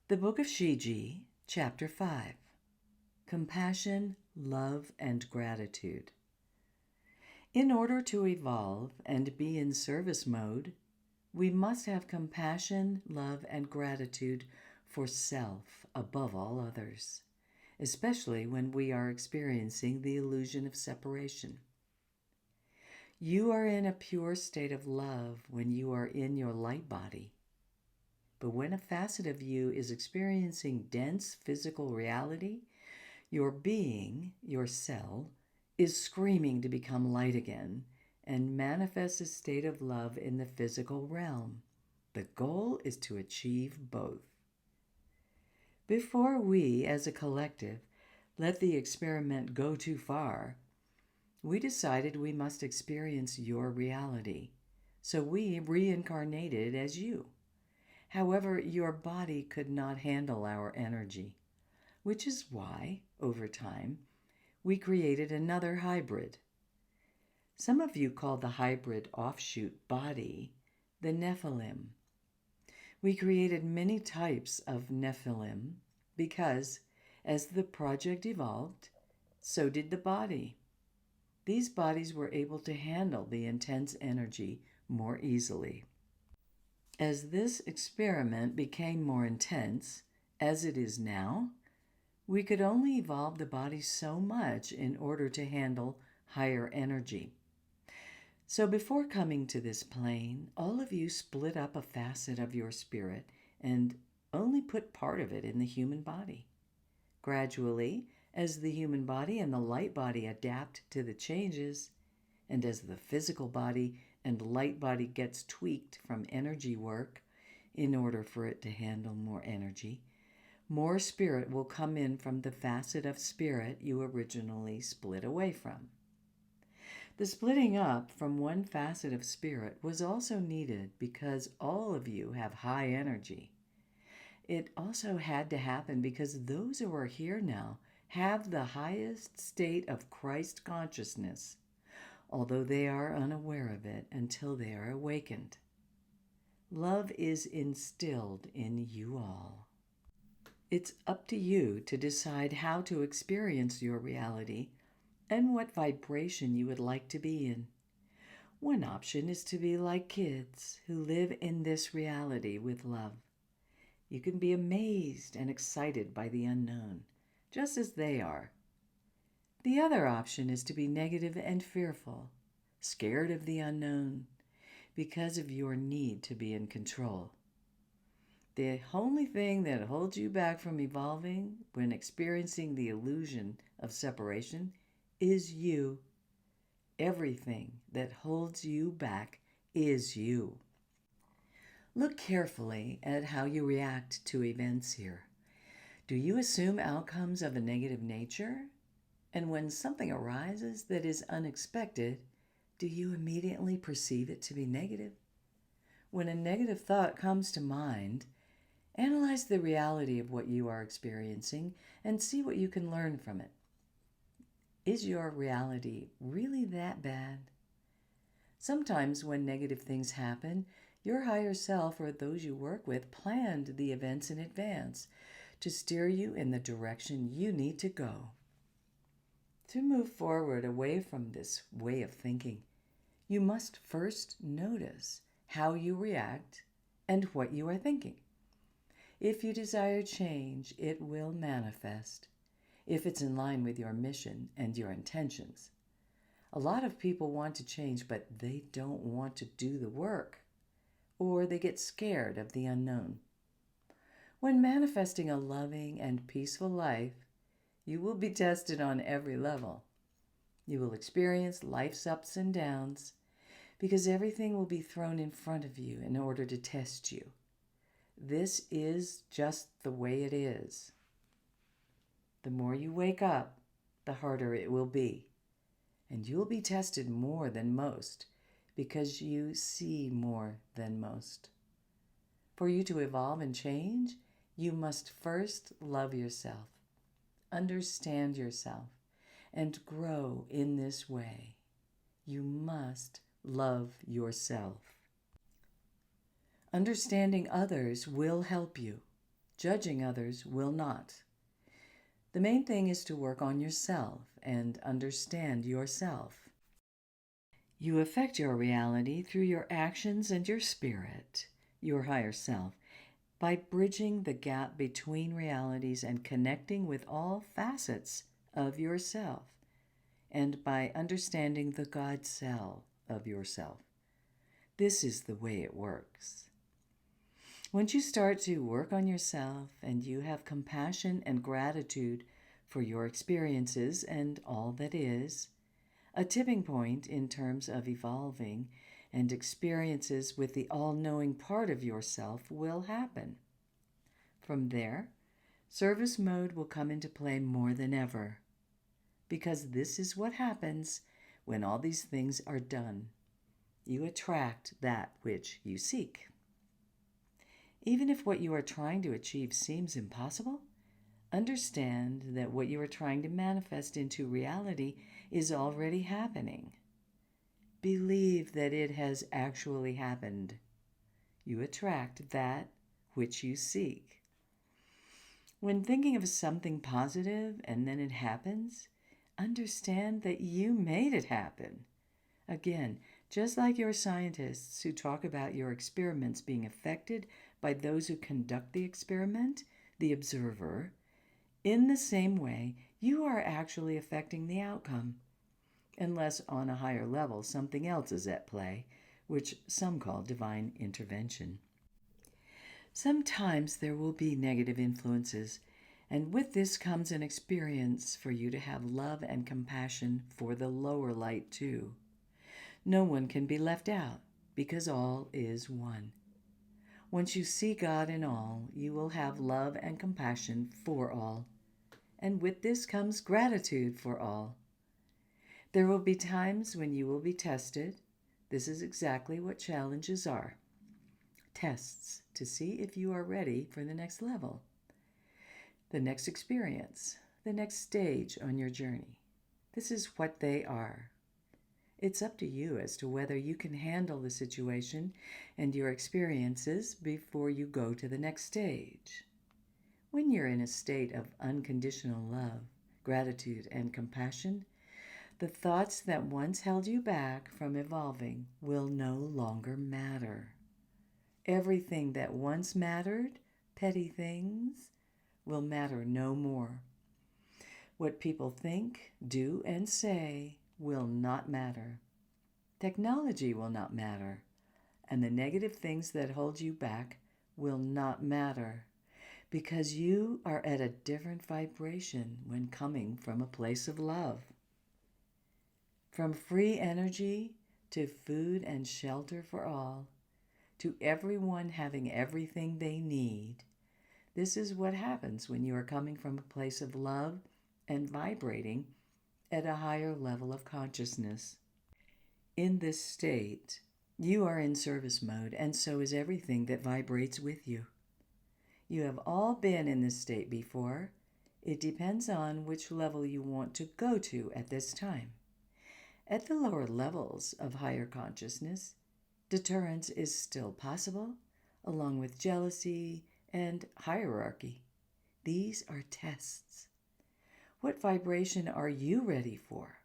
The Book of Shi-Ji, Chapter 5. Compassion, Love, and Gratitude. In order to evolve and be in service mode, we must have compassion, love, and gratitude for self above all others, especially when we are experiencing the illusion of separation. You are in a pure state of love when you are in your light body. But when a facet of you is experiencing dense physical reality, your being, your cell, is screaming to become light again and manifest a state of love in the physical realm. The goal is to achieve both. Before we, as a collective, let the experiment go too far, we decided we must experience your reality, so we reincarnated as you. However, your body could not handle our energy, which is why, over time, we created another hybrid. Some of you call the hybrid offshoot body the Nephilim. We created many types of Nephilim because, as the project evolved, so did the body. These bodies were able to handle the intense energy more easily. As this experiment became more intense, as it is now, we could only evolve the body so much in order to handle higher energy. So before coming to this plane, all of you split up a facet of your spirit and only put part of it in the human body. Gradually, as the human body and the light body adapt to the changes, and as the physical body and light body gets tweaked from energy work in order for it to handle more energy, more spirit will come in from the facet of spirit you originally split away from. The splitting up from one facet of spirit was also needed because all of you have high energy. It also had to happen because those who are here now have the highest state of Christ consciousness, although they are unaware of it until they are awakened. Love is instilled in you all. It's up to you to decide how to experience your reality and what vibration you would like to be in. One option is to be like kids who live in this reality with love. You can be amazed and excited by the unknown, just as they are. The other option is to be negative and fearful, scared of the unknown, because of your need to be in control. The only thing that holds you back from evolving when experiencing the illusion of separation is you. Everything that holds you back is you. Look carefully at how you react to events here. Do you assume outcomes of a negative nature? And when something arises that is unexpected, do you immediately perceive it to be negative? When a negative thought comes to mind, analyze the reality of what you are experiencing and see what you can learn from it. Is your reality really that bad? Sometimes when negative things happen, your higher self or those you work with planned the events in advance to steer you in the direction you need to go. To move forward away from this way of thinking, you must first notice how you react and what you are thinking. If you desire change, it will manifest, if it's in line with your mission and your intentions. A lot of people want to change, but they don't want to do the work, or they get scared of the unknown. When manifesting a loving and peaceful life, you will be tested on every level. You will experience life's ups and downs because everything will be thrown in front of you in order to test you. This is just the way it is. The more you wake up, the harder it will be. And you'll be tested more than most because you see more than most. For you to evolve and change, you must first love yourself, understand yourself, and grow in this way. You must love yourself. Understanding others will help you. Judging others will not. The main thing is to work on yourself and understand yourself. You affect your reality through your actions and your spirit, your higher self, by bridging the gap between realities and connecting with all facets of yourself, and by understanding the God cell of yourself. This is the way it works. Once you start to work on yourself and you have compassion and gratitude for your experiences and all that is, a tipping point in terms of evolving and experiences with the all-knowing part of yourself will happen. From there, service mode will come into play more than ever, because this is what happens when all these things are done. You attract that which you seek. Even if what you are trying to achieve seems impossible, understand that what you are trying to manifest into reality is already happening. Believe that it has actually happened. You attract that which you seek. When thinking of something positive and then it happens, understand that you made it happen. Again, just like your scientists who talk about your experiments being affected by those who conduct the experiment, the observer, in the same way, you are actually affecting the outcome, unless on a higher level something else is at play, which some call divine intervention. Sometimes there will be negative influences, and with this comes an experience for you to have love and compassion for the lower light too. No one can be left out, because all is one. Once you see God in all, you will have love and compassion for all. And with this comes gratitude for all. There will be times when you will be tested. This is exactly what challenges are. Tests to see if you are ready for the next level, the next experience, the next stage on your journey. This is what they are. It's up to you as to whether you can handle the situation and your experiences before you go to the next stage. When you're in a state of unconditional love, gratitude, and compassion, the thoughts that once held you back from evolving will no longer matter. Everything that once mattered, petty things, will matter no more. What people think, do, and say will not matter. Technology will not matter, and the negative things that hold you back will not matter, because you are at a different vibration when coming from a place of love. From free energy to food and shelter for all, to everyone having everything they need, this is what happens when you are coming from a place of love and vibrating at a higher level of consciousness. In this state, you are in service mode, and so is everything that vibrates with you. You have all been in this state before. It depends on which level you want to go to at this time. At the lower levels of higher consciousness, deterrence is still possible, along with jealousy and hierarchy. These are tests. What vibration are you ready for?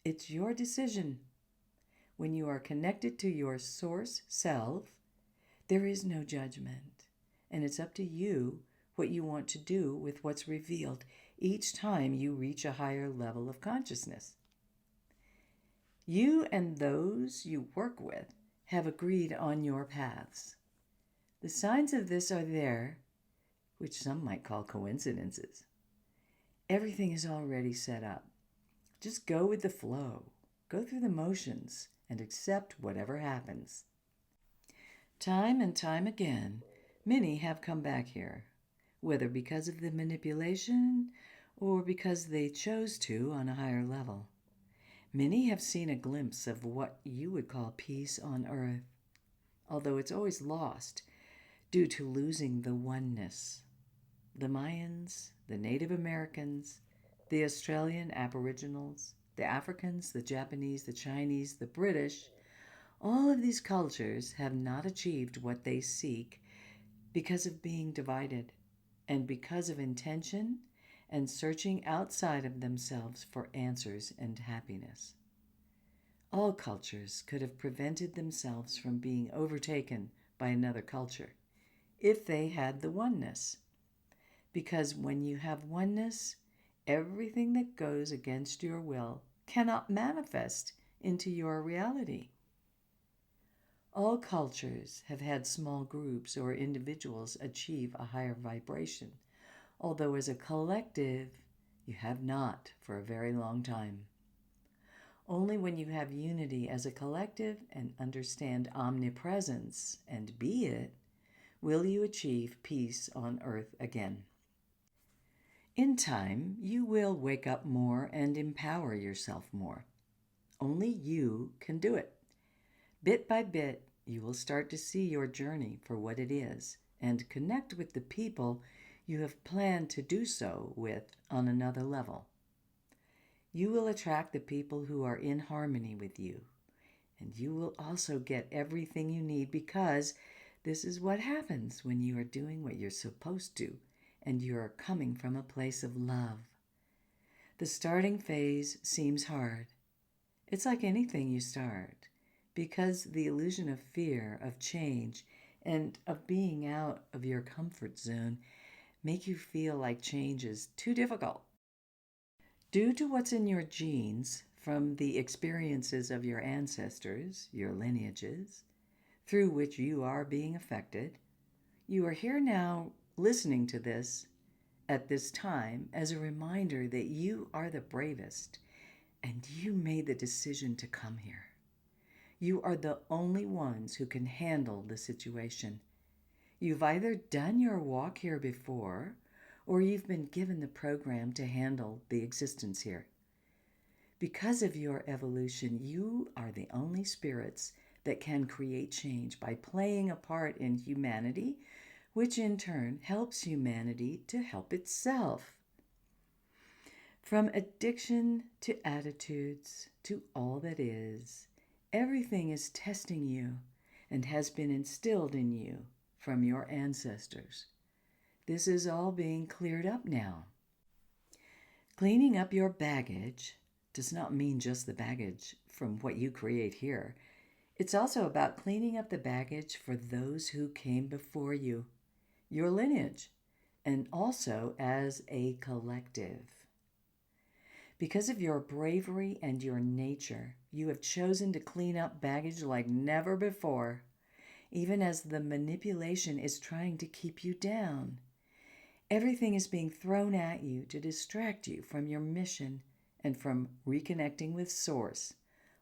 It's your decision. When you are connected to your source self, there is no judgment, and it's up to you what you want to do with what's revealed each time you reach a higher level of consciousness. You and those you work with have agreed on your paths. The signs of this are there, which some might call coincidences. Everything is already set up. Just go with the flow. Go through the motions and accept whatever happens. Time and time again, many have come back here, whether because of the manipulation or because they chose to on a higher level. Many have seen a glimpse of what you would call peace on earth, although it's always lost due to losing the oneness. The Mayans, the Native Americans, the Australian Aboriginals, the Africans, the Japanese, the Chinese, the British, all of these cultures have not achieved what they seek because of being divided. and because of intention and searching outside of themselves for answers and happiness. All cultures could have prevented themselves from being overtaken by another culture if they had the oneness. Because when you have oneness, everything that goes against your will cannot manifest into your reality. All cultures have had small groups or individuals achieve a higher vibration, although as a collective, you have not for a very long time. Only when you have unity as a collective and understand omnipresence and be it, will you achieve peace on earth again. In time, you will wake up more and empower yourself more. Only you can do it. Bit by bit, you will start to see your journey for what it is and connect with the people you have planned to do so with on another level. You will attract the people who are in harmony with you, and you will also get everything you need because this is what happens when you are doing what you're supposed to and you are coming from a place of love. The starting phase seems hard. It's like anything you start, because the illusion of fear, of change, and of being out of your comfort zone make you feel like change is too difficult. Due to what's in your genes from the experiences of your ancestors, your lineages, through which you are being affected, you are here now listening to this at this time as a reminder that you are the bravest and you made the decision to come here. You are the only ones who can handle the situation. You've either done your walk here before, or you've been given the program to handle the existence here. Because of your evolution, you are the only spirits that can create change by playing a part in humanity, which in turn helps humanity to help itself. From addiction to attitudes to all that is, everything is testing you and has been instilled in you from your ancestors. This is all being cleared up now. Cleaning up your baggage does not mean just the baggage from what you create here. It's also about cleaning up the baggage for those who came before you, your lineage, and also as a collective. Because of your bravery and your nature, you have chosen to clean up baggage like never before, even as the manipulation is trying to keep you down. Everything is being thrown at you to distract you from your mission and from reconnecting with Source,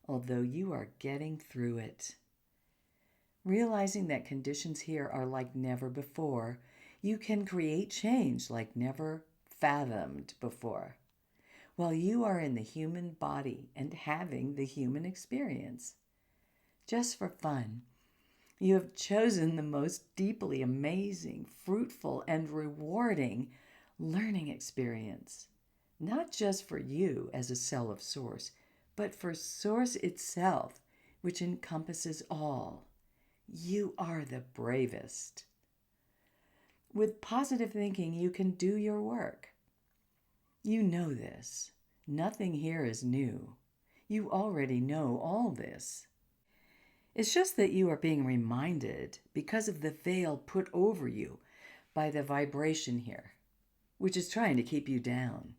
although you are getting through it. Realizing that conditions here are like never before, you can create change like never fathomed before, while you are in the human body and having the human experience. Just for fun, you have chosen the most deeply amazing, fruitful, and rewarding learning experience, not just for you as a cell of Source, but for Source itself, which encompasses all. You are the bravest. With positive thinking, you can do your work. You know this. Nothing here is new. You already know all this. It's just that you are being reminded because of the veil put over you by the vibration here, which is trying to keep you down.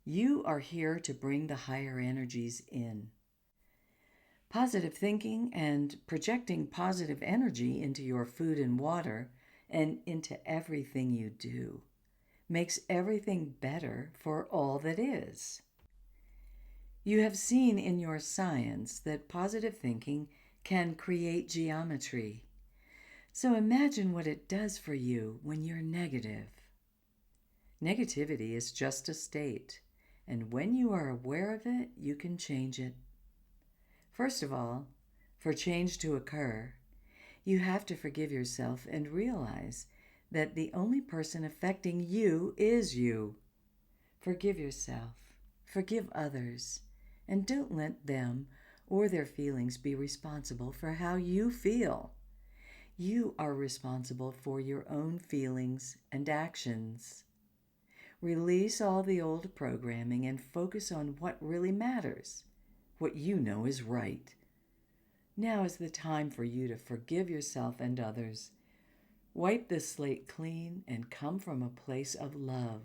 You are here to bring the higher energies in. Positive thinking and projecting positive energy into your food and water and into everything you do makes everything better for all that is. You have seen in your science that positive thinking can create geometry. So imagine what it does for you when you're negative. Negativity is just a state, and when you are aware of it, you can change it. First of all, for change to occur, you have to forgive yourself and realize that the only person affecting you is you. Forgive yourself, forgive others, and don't let them or their feelings be responsible for how you feel. You are responsible for your own feelings and actions. Release all the old programming and focus on what really matters, what you know is right. Now is the time for you to forgive yourself and others. Wipe the slate clean and come from a place of love,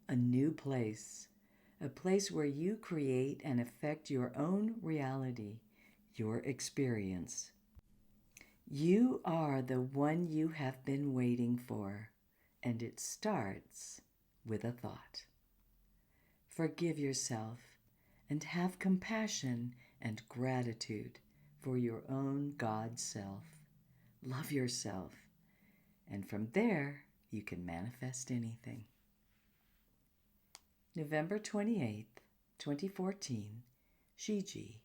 a new place, a place where you create and affect your own reality, your experience. You are the one you have been waiting for, and it starts with a thought. Forgive yourself and have compassion and gratitude for your own God self. Love yourself, and from there you can manifest anything. November 28th, 2014, Shi-Ji,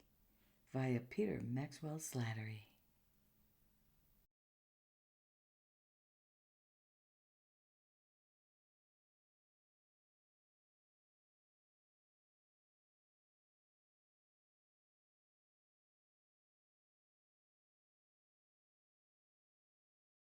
via Peter Maxwell Slattery.